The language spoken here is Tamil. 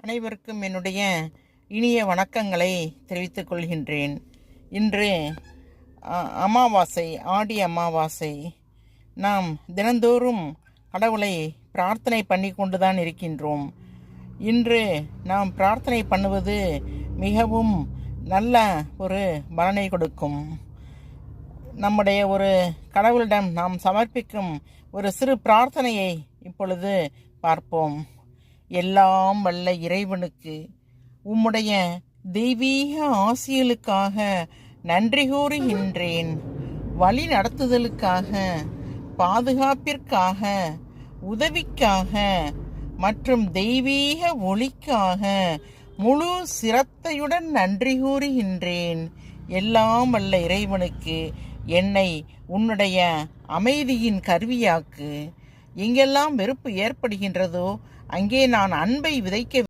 அனைவருக்கும் என்னுடைய இனிய வணக்கங்களை தெரிவித்துக் கொள்கின்றேன். இன்று அமாவாசை, ஆடி அமாவாசை. நாம் தினந்தோறும் கடவுளை பிரார்த்தனை பண்ணி கொண்டுதான் இருக்கின்றோம். இன்று நாம் பிரார்த்தனை பண்ணுவது மிகவும் நல்ல ஒரு பலனை கொடுக்கும். நம்முடைய ஒரு கடவுளிடம் நாம் சமர்ப்பிக்கும் ஒரு சிறு பிரார்த்தனையை இப்பொழுது பார்ப்போம். எல்லாம் வல்ல இறைவனுக்கு உம்முடைய தெய்வீக ஆசிகளுக்காக நன்றி கூறுகின்றேன். வழி நடத்துதலுக்காக, பாதுகாப்பிற்காக, உதவிக்காக மற்றும் தெய்வீக ஒளிக்காக முழு சிரத்தையுடன் நன்றி கூறுகின்றேன். எல்லாம் வல்ல இறைவனுக்கு என்னை உன்னுடைய அமைதியின் கருவியாக்கு. எங்கெல்லாம் வெறுப்பு ஏற்படுகின்றதோ அங்கே நான் அன்பை விதைக்க